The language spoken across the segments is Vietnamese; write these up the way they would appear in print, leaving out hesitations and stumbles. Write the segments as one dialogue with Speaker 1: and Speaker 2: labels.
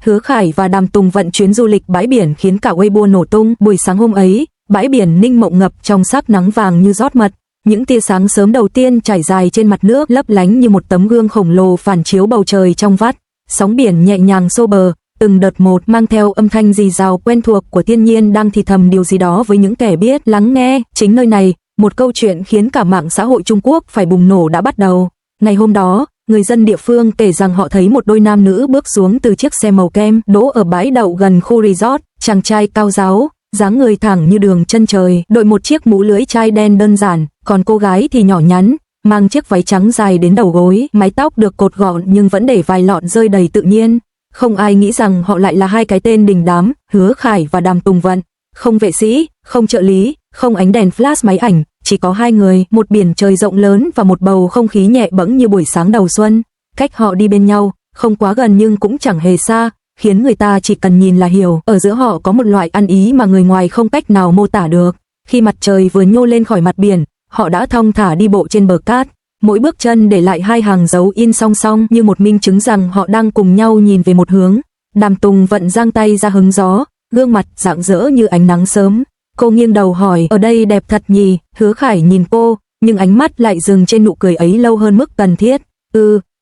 Speaker 1: Hứa Khải và Đàm Tùng Vận chuyến du lịch bãi biển khiến cả Weibo nổ tung. Buổi sáng hôm ấy, bãi biển Ninh Mộng ngập trong sắc nắng vàng như rót mật. Những tia sáng sớm đầu tiên trải dài trên mặt nước lấp lánh như một tấm gương khổng lồ phản chiếu bầu trời trong vắt. Sóng biển nhẹ nhàng xô bờ, từng đợt một mang theo âm thanh rì rào quen thuộc của thiên nhiên đang thì thầm điều gì đó với những kẻ biết lắng nghe. Chính nơi này, một câu chuyện khiến cả mạng xã hội Trung Quốc phải bùng nổ đã bắt đầu. Ngày hôm đó, người dân địa phương kể rằng họ thấy một đôi nam nữ bước xuống từ chiếc xe màu kem đỗ ở bãi đậu gần khu resort. Chàng trai cao ráo, dáng người thẳng như đường chân trời, đội một chiếc mũ lưỡi chai đen đơn giản, còn cô gái thì nhỏ nhắn, mang chiếc váy trắng dài đến đầu gối, mái tóc được cột gọn nhưng vẫn để vài lọn rơi đầy tự nhiên. Không ai nghĩ rằng họ lại là hai cái tên đình đám, Hứa Khải và Đàm Tùng Vận. Không vệ sĩ, không trợ lý, không ánh đèn flash máy ảnh, chỉ có hai người, một biển trời rộng lớn và một bầu không khí nhẹ bẫng như buổi sáng đầu xuân. Cách họ đi bên nhau, không quá gần nhưng cũng chẳng hề xa, khiến người ta chỉ cần nhìn là hiểu. Ở giữa họ có một loại ăn ý mà người ngoài không cách nào mô tả được. Khi mặt trời vừa nhô lên khỏi mặt biển, họ đã thong thả đi bộ trên bờ cát. Mỗi bước chân để lại hai hàng dấu in song song như một minh chứng rằng họ đang cùng nhau nhìn về một hướng. Đàm Tùng Vận giang tay ra hứng gió, gương mặt rạng rỡ như ánh nắng sớm. Cô nghiêng đầu hỏi, ở đây đẹp thật nhỉ? Hứa Khải nhìn cô, nhưng ánh mắt lại dừng trên nụ cười ấy lâu hơn mức cần thiết.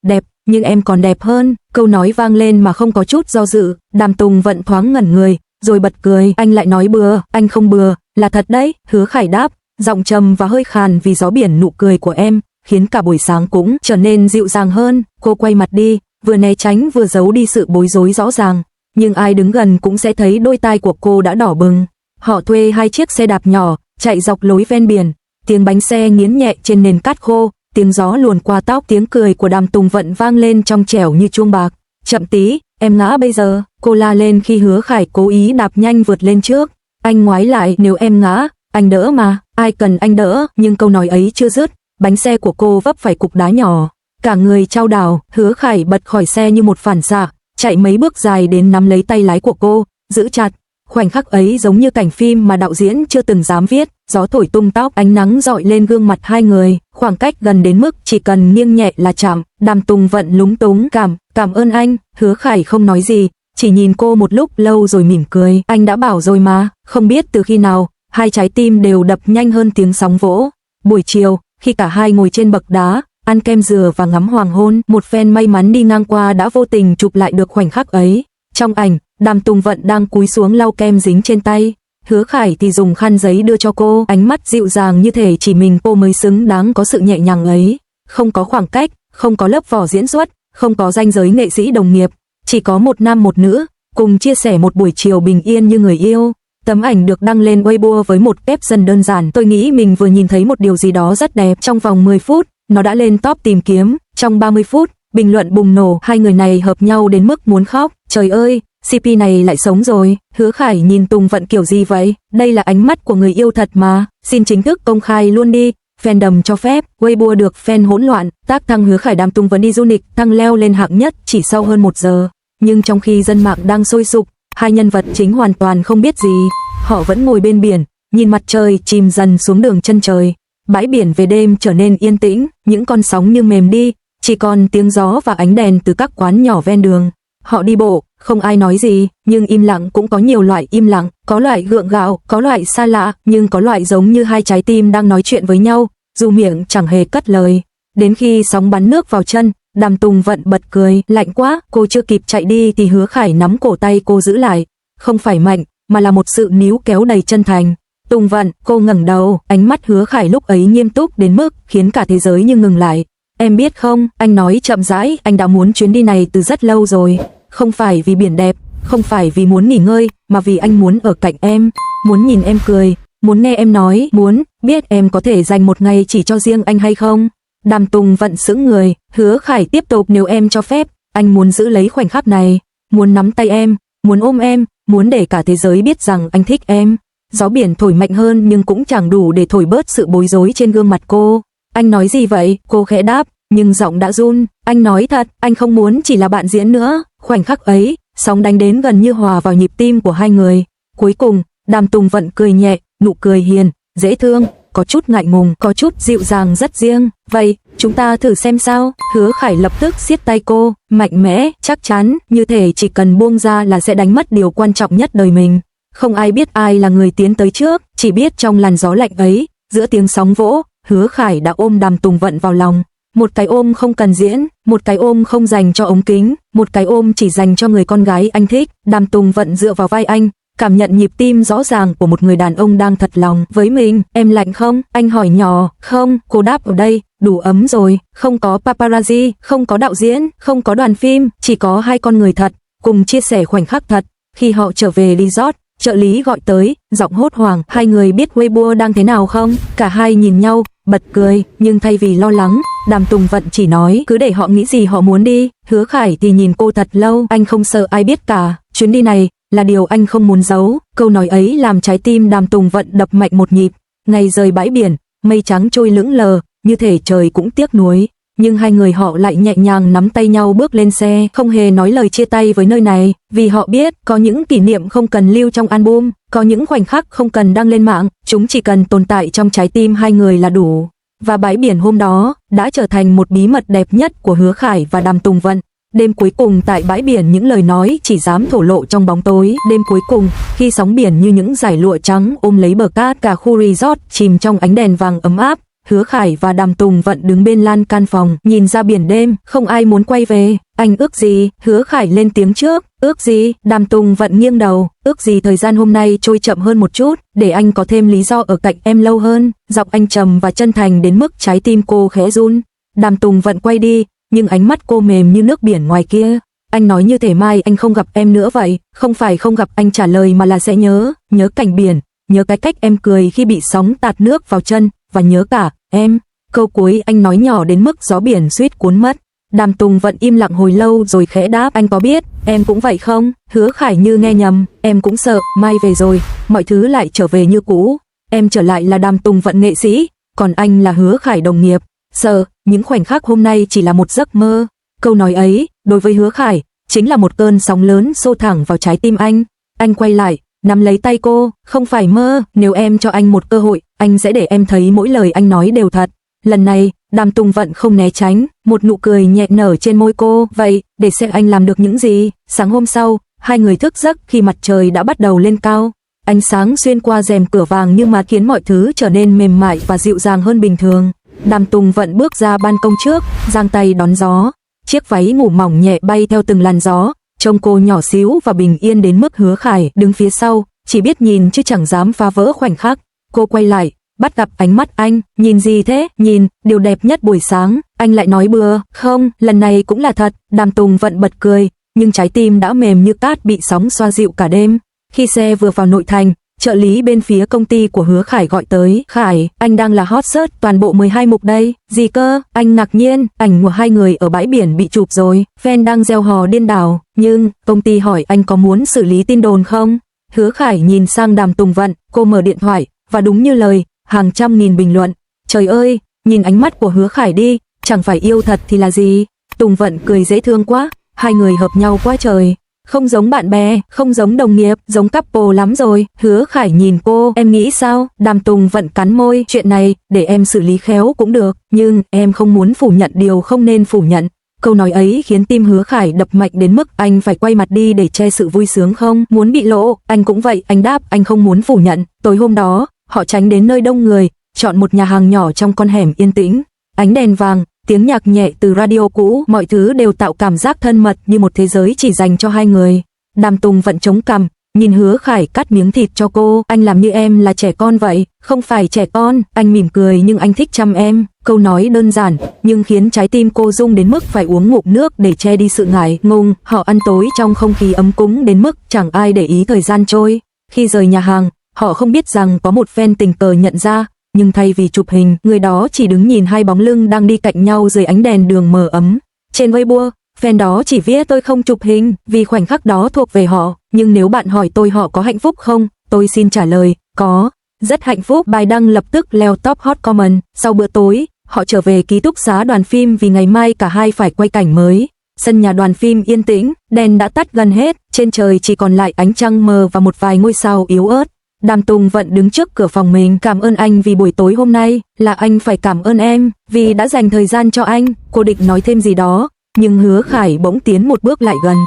Speaker 1: Đẹp, nhưng em còn đẹp hơn. Câu nói vang lên mà không có chút do dự. Đàm Tùng Vận thoáng ngẩn người, rồi bật cười. Anh lại nói bừa, anh không bừa, là thật đấy. Hứa Khải đáp, giọng trầm và hơi khàn vì gió biển. Nụ cười của em khiến cả buổi sáng cũng trở nên dịu dàng hơn. Cô quay mặt đi, vừa né tránh vừa giấu đi sự bối rối rõ ràng, nhưng ai đứng gần cũng sẽ thấy đôi tai của cô đã đỏ bừng. Họ thuê hai chiếc xe đạp nhỏ, chạy dọc lối ven biển, tiếng bánh xe nghiến nhẹ trên nền cát khô, tiếng gió luồn qua tóc, tiếng cười của Đàm Tùng Vận vang lên trong trẻo như chuông bạc. Chậm tí, em ngã bây giờ, cô la lên khi Hứa Khải cố ý đạp nhanh vượt lên trước. Anh ngoái lại, nếu em ngã, anh đỡ mà, ai cần anh đỡ, nhưng câu nói ấy chưa dứt, bánh xe của cô vấp phải cục đá nhỏ. Cả người chao đảo, Hứa Khải bật khỏi xe như một phản xạ, chạy mấy bước dài đến nắm lấy tay lái của cô, giữ chặt. Khoảnh khắc ấy giống như cảnh phim mà đạo diễn chưa từng dám viết, gió thổi tung tóc, ánh nắng dọi lên gương mặt hai người, khoảng cách gần đến mức chỉ cần nghiêng nhẹ là chạm. Đàm Tùng Vận lúng túng, cảm ơn anh. Hứa Khải không nói gì, chỉ nhìn cô một lúc lâu rồi mỉm cười, anh đã bảo rồi mà. Không biết từ khi nào, hai trái tim đều đập nhanh hơn tiếng sóng vỗ. Buổi chiều, khi cả hai ngồi trên bậc đá, ăn kem dừa và ngắm hoàng hôn, một phen may mắn đi ngang qua đã vô tình chụp lại được khoảnh khắc ấy. Trong ảnh, Đàm Tùng Vận đang cúi xuống lau kem dính trên tay, Hứa Khải thì dùng khăn giấy đưa cho cô, ánh mắt dịu dàng như thể chỉ mình cô mới xứng đáng có sự nhẹ nhàng ấy. Không có khoảng cách, không có lớp vỏ diễn xuất, không có ranh giới nghệ sĩ đồng nghiệp, chỉ có một nam một nữ, cùng chia sẻ một buổi chiều bình yên như người yêu. Tấm ảnh được đăng lên Weibo với một caption đơn giản, tôi nghĩ mình vừa nhìn thấy một điều gì đó rất đẹp. Trong vòng 10 phút, nó đã lên top tìm kiếm. Trong 30 phút, bình luận bùng nổ, hai người này hợp nhau đến mức muốn khóc. Trời ơi, CP này lại sống rồi. Hứa Khải nhìn Tùng Vận kiểu gì vậy? Đây là ánh mắt của người yêu thật mà. Xin chính thức công khai luôn đi. Fandom cho phép. Weibo được fan hỗn loạn. Tác thăng Hứa Khải Đàm Tùng Vận đi du lịch thăng leo lên hạng nhất chỉ sau hơn 1 giờ. Nhưng trong khi dân mạng đang sôi sục, hai nhân vật chính hoàn toàn không biết gì. Họ vẫn ngồi bên biển, nhìn mặt trời chìm dần xuống đường chân trời. Bãi biển về đêm trở nên yên tĩnh, những con sóng như mềm đi, chỉ còn tiếng gió và ánh đèn từ các quán nhỏ ven đường. Họ đi bộ, không ai nói gì, nhưng im lặng cũng có nhiều loại im lặng, có loại gượng gạo, có loại xa lạ, nhưng có loại giống như hai trái tim đang nói chuyện với nhau, dù miệng chẳng hề cất lời. Đến khi sóng bắn nước vào chân, Đàm Tùng Vận bật cười, lạnh quá. Cô chưa kịp chạy đi thì Hứa Khải nắm cổ tay cô giữ lại, không phải mạnh, mà là một sự níu kéo đầy chân thành. Tùng Vận, cô ngẩng đầu, ánh mắt Hứa Khải lúc ấy nghiêm túc đến mức khiến cả thế giới như ngừng lại. Em biết không, anh nói chậm rãi, anh đã muốn chuyến đi này từ rất lâu rồi. Không phải vì biển đẹp, không phải vì muốn nghỉ ngơi, mà vì anh muốn ở cạnh em, muốn nhìn em cười, muốn nghe em nói, muốn biết em có thể dành một ngày chỉ cho riêng anh hay không. Đàm Tùng Vận sững người, Hứa Khải tiếp tục, nếu em cho phép, anh muốn giữ lấy khoảnh khắc này, muốn nắm tay em, muốn ôm em, muốn để cả thế giới biết rằng anh thích em. Gió biển thổi mạnh hơn nhưng cũng chẳng đủ để thổi bớt sự bối rối trên gương mặt cô. Anh nói gì vậy? Cô khẽ đáp, nhưng giọng đã run. Anh nói thật, anh không muốn chỉ là bạn diễn nữa. Khoảnh khắc ấy, sóng đánh đến gần như hòa vào nhịp tim của hai người. Cuối cùng, Đàm Tùng Vận cười nhẹ, nụ cười hiền, dễ thương, có chút ngại ngùng, có chút dịu dàng rất riêng. Vậy, chúng ta thử xem sao. Hứa Khải lập tức siết tay cô, mạnh mẽ, chắc chắn, như thể chỉ cần buông ra là sẽ đánh mất điều quan trọng nhất đời mình. Không ai biết ai là người tiến tới trước, chỉ biết trong làn gió lạnh ấy, giữa tiếng sóng vỗ, Hứa Khải đã ôm Đàm Tùng Vận vào lòng. Một cái ôm không cần diễn, một cái ôm không dành cho ống kính, một cái ôm chỉ dành cho người con gái anh thích. Đàm Tùng Vận dựa vào vai anh, cảm nhận nhịp tim rõ ràng của một người đàn ông đang thật lòng với mình. Em lạnh không? Anh hỏi nhỏ. Không, cô đáp ở đây, đủ ấm rồi, không có paparazzi, không có đạo diễn, không có đoàn phim, chỉ có hai con người thật, cùng chia sẻ khoảnh khắc thật. Khi họ trở về resort, trợ lý gọi tới, giọng hốt hoảng, hai người biết Weibo đang thế nào không? Cả hai nhìn nhau, bật cười, nhưng thay vì lo lắng, Đàm Tùng Vận chỉ nói, cứ để họ nghĩ gì họ muốn đi. Hứa Khải thì nhìn cô thật lâu, anh không sợ ai biết cả, chuyến đi này là điều anh không muốn giấu. Câu nói ấy làm trái tim Đàm Tùng Vận đập mạnh một nhịp. Ngày rời bãi biển, mây trắng trôi lững lờ, như thể trời cũng tiếc nuối. Nhưng hai người họ lại nhẹ nhàng nắm tay nhau bước lên xe, không hề nói lời chia tay với nơi này, vì họ biết có những kỷ niệm không cần lưu trong album, có những khoảnh khắc không cần đăng lên mạng, chúng chỉ cần tồn tại trong trái tim hai người là đủ. Và bãi biển hôm đó đã trở thành một bí mật đẹp nhất của Hứa Khải và Đàm Tùng Vận. Đêm cuối cùng tại bãi biển, những lời nói chỉ dám thổ lộ trong bóng tối. Đêm cuối cùng, khi sóng biển như những dải lụa trắng ôm lấy bờ cát, cả khu resort chìm trong ánh đèn vàng ấm áp. Hứa Khải và Đàm Tùng Vận đứng bên lan can phòng, nhìn ra biển đêm, không ai muốn quay về. Anh ước gì? Hứa Khải lên tiếng trước. Ước gì? Đàm Tùng Vận nghiêng đầu. Ước gì thời gian hôm nay trôi chậm hơn một chút, để anh có thêm lý do ở cạnh em lâu hơn. Giọng anh trầm và chân thành đến mức trái tim cô khẽ run. Đàm Tùng Vận quay đi, nhưng ánh mắt cô mềm như nước biển ngoài kia. Anh nói như thể mai anh không gặp em nữa vậy. Không phải không gặp, anh trả lời, mà là sẽ nhớ. Nhớ cảnh biển, nhớ cái cách em cười khi bị sóng tạt nước vào chân, và nhớ cả em. Câu cuối anh nói nhỏ đến mức gió biển suýt cuốn mất. Đàm Tùng Vận im lặng hồi lâu rồi khẽ đáp, anh có biết em cũng vậy không? Hứa Khải như nghe nhầm. Em cũng sợ mai về rồi mọi thứ lại trở về như cũ. Em trở lại là Đàm Tùng Vận nghệ sĩ, còn anh là Hứa Khải đồng nghiệp. Sợ những khoảnh khắc hôm nay chỉ là một giấc mơ. Câu nói ấy đối với Hứa Khải chính là một cơn sóng lớn xô thẳng vào trái tim anh. Anh quay lại, nắm lấy tay cô. Không phải mơ, nếu em cho anh một cơ hội, anh sẽ để em thấy mỗi lời anh nói đều thật. Lần này Đàm Tùng Vận không né tránh, một nụ cười nhẹ nở trên môi cô. Vậy để xem anh làm được những gì. Sáng hôm sau, hai người thức giấc khi mặt trời đã bắt đầu lên cao. Ánh sáng xuyên qua rèm cửa vàng nhưng mà khiến mọi thứ trở nên mềm mại và dịu dàng hơn bình thường. Đàm Tùng Vận bước ra ban công trước, giang tay đón gió. Chiếc váy ngủ mỏng nhẹ bay theo từng làn gió, trông cô nhỏ xíu và bình yên đến mức Hứa Khải đứng phía sau, chỉ biết nhìn chứ chẳng dám phá vỡ khoảnh khắc. Cô quay lại, bắt gặp ánh mắt anh. Nhìn gì thế? Nhìn điều đẹp nhất buổi sáng. Anh lại nói bừa. Không, lần này cũng là thật. Đàm Tùng Vận bật cười, nhưng trái tim đã mềm như cát bị sóng xoa dịu cả đêm. Khi xe vừa vào nội thành, trợ lý bên phía công ty của Hứa Khải gọi tới. Khải, anh đang là hot search toàn bộ 12 mục đây. Gì cơ? Anh ngạc nhiên. Ảnh của hai người ở bãi biển bị chụp rồi, fan đang reo hò điên đảo. Nhưng công ty hỏi anh có muốn xử lý tin đồn không? Hứa Khải nhìn sang Đàm Tùng Vận. Cô mở điện thoại và đúng như lời, hàng trăm nghìn bình luận. Trời ơi, nhìn ánh mắt của Hứa Khải đi, chẳng phải yêu thật thì là gì. Tùng Vận cười dễ thương quá, hai người hợp nhau quá trời. Không giống bạn bè, không giống đồng nghiệp, giống couple lắm rồi. Hứa Khải nhìn cô, em nghĩ sao? Đàm Tùng Vận cắn môi, chuyện này để em xử lý khéo cũng được, nhưng em không muốn phủ nhận điều không nên phủ nhận. Câu nói ấy khiến tim Hứa Khải đập mạnh đến mức anh phải quay mặt đi để che sự vui sướng không muốn bị lộ. Anh cũng vậy, anh đáp, anh không muốn phủ nhận. Tối hôm đó, họ tránh đến nơi đông người, chọn một nhà hàng nhỏ trong con hẻm yên tĩnh. Ánh đèn vàng, tiếng nhạc nhẹ từ radio cũ, mọi thứ đều tạo cảm giác thân mật như một thế giới chỉ dành cho hai người. Đàm Tùng Vận chống cằm, nhìn Hứa Khải cắt miếng thịt cho cô. Anh làm như em là trẻ con vậy. Không phải trẻ con. Anh mỉm cười, nhưng anh thích chăm em. Câu nói đơn giản nhưng khiến trái tim cô rung đến mức phải uống ngụm nước để che đi sự ngại ngùng. Họ ăn tối trong không khí ấm cúng đến mức chẳng ai để ý thời gian trôi. Khi rời nhà hàng, họ không biết rằng có một fan tình cờ nhận ra, nhưng thay vì chụp hình, người đó chỉ đứng nhìn hai bóng lưng đang đi cạnh nhau dưới ánh đèn đường mờ ấm. Trên Weibo, fan đó chỉ viết tôi không chụp hình vì khoảnh khắc đó thuộc về họ, nhưng nếu bạn hỏi tôi họ có hạnh phúc không, tôi xin trả lời, có, rất hạnh phúc. Bài đăng lập tức leo top hot comment. Sau bữa tối, họ trở về ký túc xá đoàn phim vì ngày mai cả hai phải quay cảnh mới. Sân nhà đoàn phim yên tĩnh, đèn đã tắt gần hết, trên trời chỉ còn lại ánh trăng mờ và một vài ngôi sao yếu ớt. Đàm Tùng Vận đứng trước cửa phòng mình. Cảm ơn anh vì buổi tối hôm nay, là anh phải cảm ơn em, vì đã dành thời gian cho anh. Cô định nói thêm gì đó, nhưng Hứa Khải bỗng tiến một bước lại gần.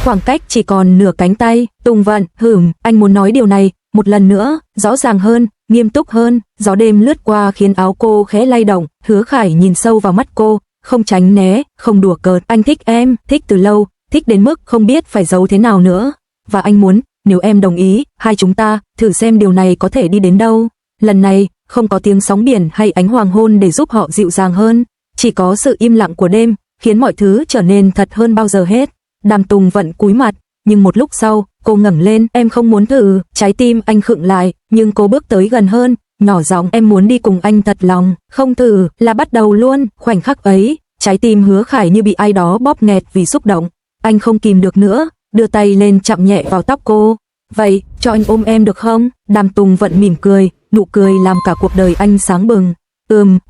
Speaker 1: Khoảng cách chỉ còn nửa cánh tay. Tùng Vận, anh muốn nói điều này, một lần nữa, rõ ràng hơn, nghiêm túc hơn. Gió đêm lướt qua khiến áo cô khẽ lay động. Hứa Khải nhìn sâu vào mắt cô, không tránh né, không đùa cợt. Anh thích em, thích từ lâu, thích đến mức không biết phải giấu thế nào nữa. Và anh muốn, nếu em đồng ý, hai chúng ta thử xem điều này có thể đi đến đâu. Lần này, không có tiếng sóng biển hay ánh hoàng hôn để giúp họ dịu dàng hơn, chỉ có sự im lặng của đêm, khiến mọi thứ trở nên thật hơn bao giờ hết. Đàm Tùng Vận cúi mặt, nhưng một lúc sau, cô ngẩng lên. Em không muốn thử. Trái tim anh khựng lại, nhưng cô bước tới gần hơn, nhỏ giọng, em muốn đi cùng anh thật lòng. Không thử là bắt đầu luôn. Khoảnh khắc ấy, trái tim Hứa Khải như bị ai đó bóp nghẹt vì xúc động. Anh không kìm được nữa, đưa tay lên chạm nhẹ vào tóc cô. Vậy, cho anh ôm em được không? Đàm Tùng Vận mỉm cười, nụ cười làm cả cuộc đời anh sáng bừng.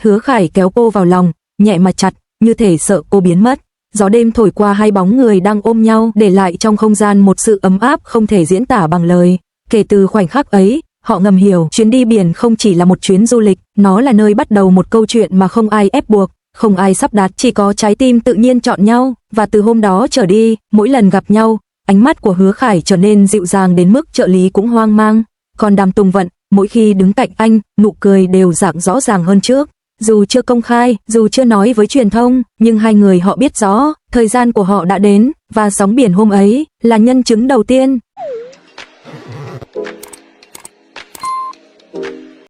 Speaker 1: Hứa Khải kéo cô vào lòng, nhẹ mà chặt, như thể sợ cô biến mất. Gió đêm thổi qua hai bóng người đang ôm nhau, để lại trong không gian một sự ấm áp không thể diễn tả bằng lời. Kể từ khoảnh khắc ấy, họ ngầm hiểu chuyến đi biển không chỉ là một chuyến du lịch, nó là nơi bắt đầu một câu chuyện mà không ai ép buộc, không ai sắp đặt, chỉ có trái tim tự nhiên chọn nhau. Và từ hôm đó trở đi, mỗi lần gặp nhau, ánh mắt của Hứa Khải trở nên dịu dàng đến mức trợ lý cũng hoang mang. Còn Đàm Tùng Vận, mỗi khi đứng cạnh anh, nụ cười đều dạng rõ ràng hơn trước. Dù chưa công khai, dù chưa nói với truyền thông, nhưng hai người họ biết rõ, thời gian của họ đã đến, và sóng biển hôm ấy là nhân chứng đầu tiên.